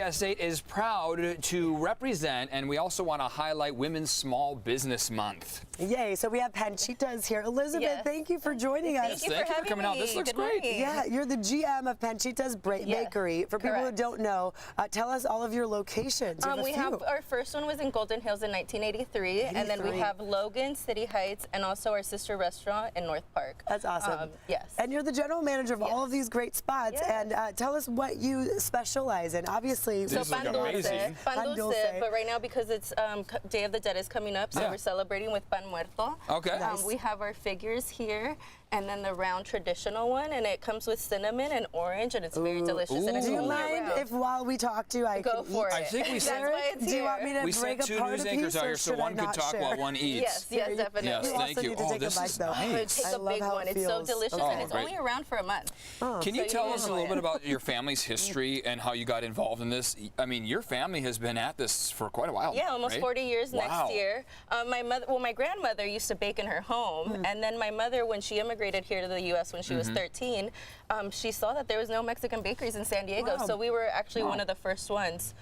USA is proud to represent, and we also want to highlight Women's Small Business Month. Yay, so we have Panchitas here. Elizabeth, thank you for joining us. Thank you for coming out. This looks great. Yeah, you're the GM of Panchitas Bakery. For people who don't know, tell us all of your locations. We have our first one was in Golden Hills in 1983, and then we have Logan, City Heights, and also our sister restaurant in North Park. That's awesome. Yes. And you're the general manager of all of these great spots. And tell us what you specialize in. Obviously, so pan dulce, but right now because it's Day of the Dead is coming up, so we're celebrating with pan muerto. Okay. We have our figures here, and then the round traditional one, and it comes with cinnamon and orange, and it's very delicious. And do you mind if while we talk to you, I go can for eat? it? I think we said Do you want me to break apart a piece, out here or so should one I could not talk share? while one eats. Yes, definitely. Yes, you thank also you. need to take a bite, though. Nice. Take a big one. It's so delicious, and it's only around for a month. Can you tell us a little bit about your family's history and how you got involved in this? I mean, your family has been at this for quite a while. Yeah, almost 40 years next year. My grandmother used to bake in her home, and then my mother, when she immigrated here to the U.S. when she was 13, she saw that there was no Mexican bakeries in San Diego, so we were actually one of the first ones.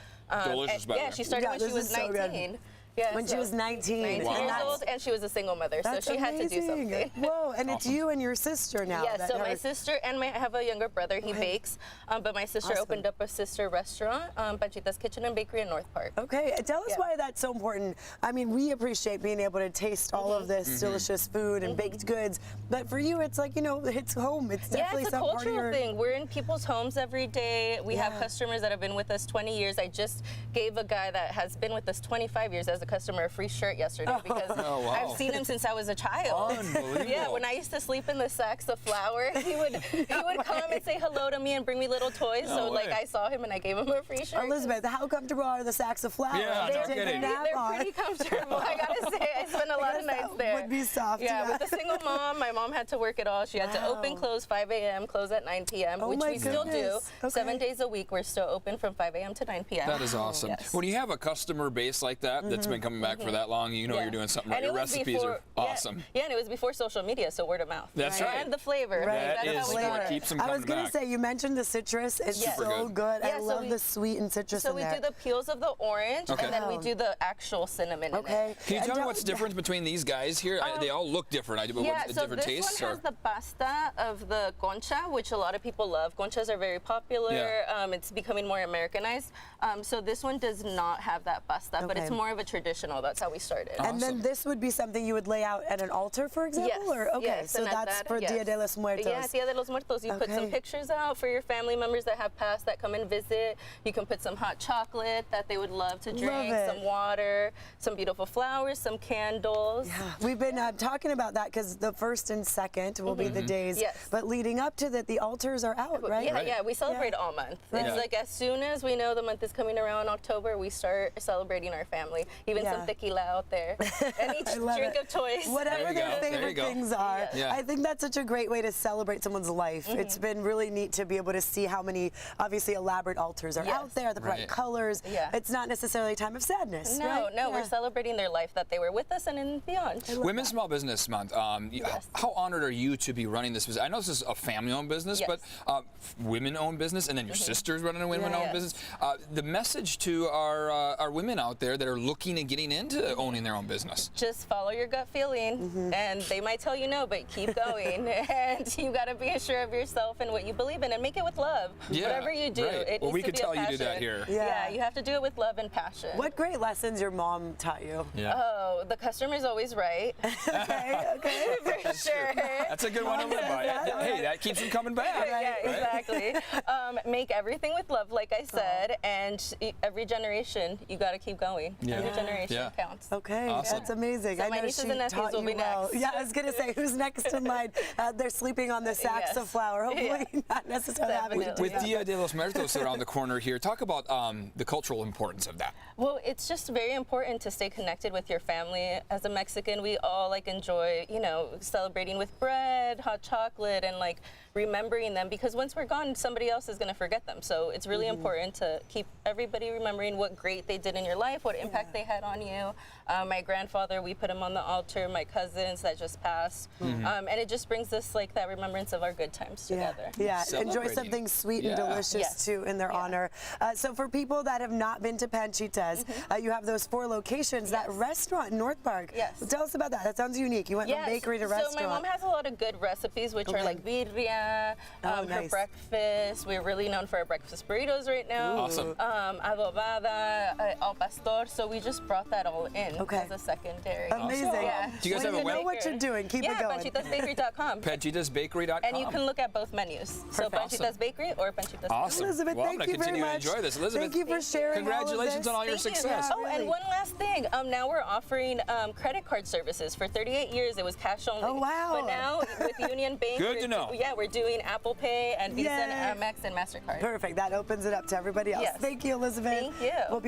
Delicious, by the way. Yeah, she started when she was 19. Yeah, when she was 19. 19 years old, and she was a single mother, so she had to do something. Whoa, and it's you and your sister now. Yeah, so my sister, and I have a younger brother, he bakes, but my sister opened up a sister restaurant, Panchitas Kitchen and Bakery in North Park. Okay, tell us why that's so important. I mean, we appreciate being able to taste all of this delicious food and baked goods, but for you, it's like, you know, it's home. It's definitely it's a cultural thing. We're in people's homes every day. We have customers that have been with us 20 years. I just gave a guy that has been with us 25 years as a customer a free shirt yesterday because I've seen him since I was a child. Unbelievable. Yeah, when I used to sleep in the sacks of flour, he would come and say hello to me and bring me little toys. Like I saw him and I gave him a free shirt. Elizabeth, how comfortable are the sacks of flour? Yeah, no kidding. They're pretty comfortable. I gotta say, I spent a lot of nights there. Would be soft. Yeah, with a single mom, my mom had to work it all. She had to open, close 5 a.m., close at 9 p.m., which we still do. 7 days a week, we're still open from 5 a.m. to 9 p.m. That is awesome. When you have a customer base like that that's been coming back for that long, you know you're doing something right. Your recipes are awesome. Yeah, and it was before social media, so word of mouth. That's right. And the flavor. That is what keeps them coming back. I was going to say, you mentioned the citrus. It's so good. I love the sweet and citrus in there. So we do the peels of the orange, and then we do the actual cinnamon in it. Can you tell me what's the difference between these guys here? They all look different. What's the different tastes? This one has the pasta of the concha, which a lot of people love. Conchas are very popular. It's becoming more Americanized. So this one does not have that pasta, but it's more of a traditional. That's how we started. And then this would be something you would lay out at an altar, for example? Yes. So that's for Dia de los Muertos. Yeah, Dia de los Muertos. You put some pictures out for your family members that have passed that come and visit. You can put some hot chocolate that they would love to drink, some water, some beautiful flowers, some candles. Yeah. We've been talking about that because the 1st and 2nd will be the days. But leading up to that, the altars are out, right? Yeah, we celebrate all month. It's like as soon as we know the month is coming around, October, we start celebrating our family. Even some tequila out there. And each drink of choice. Whatever their favorite things are. I think that's such a great way to celebrate someone's life. It's been really neat to be able to see how many, obviously, elaborate altars are out there, the bright colors. It's not necessarily a time of sadness, right? No, we're celebrating their life that they were with us and beyond. Women's Small Business Month. How honored are you to be running this business? I know this is a family-owned business, but women-owned business, and then your sister's running a women-owned business. The message to our women out there that are looking and getting into owning their own business. Just follow your gut feeling, and they might tell you no, but keep going. And you got to be sure of yourself and what you believe in, and make it with love. Whatever you do, it needs we to could be tell a passion. you do that here. Yeah, you have to do it with love and passion. What great lessons your mom taught you? Oh, the customer's always right. Okay. For sure. That's a good one to live by. Hey, that keeps them coming back. Yeah, exactly. Make everything with love, like I said, and every generation, you got to keep going. Every generation counts. Okay, that's amazing. So I my know nieces she and nephews taught will you be well. next. Yeah, I was going to say, who's next in line? They're sleeping on the sacks of flour. Hopefully not necessarily having to do With Dia de los Muertos around the corner here, talk about the cultural importance of that. Well, it's just very important to stay connected with your family. As a Mexican, we all enjoy, celebrating with bread, hot chocolate, and remembering them, because once we're gone, somebody else is going to forget them. So it's really important to keep everybody remembering what great they did in your life, what impact they had on you. My grandfather, we put him on the altar, my cousins that just passed. And it just brings us like that remembrance of our good times together. Yeah, enjoy something sweet and delicious too in their honor. So for people that have not been to Panchitas, you have those 4 locations. That restaurant in North Park. Tell us about that. That sounds unique. You went from bakery to restaurant. So my mom has a lot of good recipes, which are like birria, for breakfast. We're really known for our breakfast burritos right now. Awesome. Adobada, al pastor. So we just brought that all in as a secondary. Amazing. Do you guys have a website? You know what you're doing. Keep it going. PanchitasBakery.com. PanchitasBakery.com. And you can look at both menus. So Panchitas Bakery or Panchitas Bakery. Awesome. Elizabeth, well, thank you very much. I'm going to continue to enjoy this. Elizabeth, thank you for sharing. Congratulations on all your success. Oh, and one last thing. Now we're offering credit card services. For 38 years, it was cash only. Oh, wow. But now with Union Bank, Good to know. Yeah, we're doing Apple Pay and Visa and Amex and MasterCard. Perfect. That opens it up to everybody else. Thank you, Elizabeth. Thank you. We'll be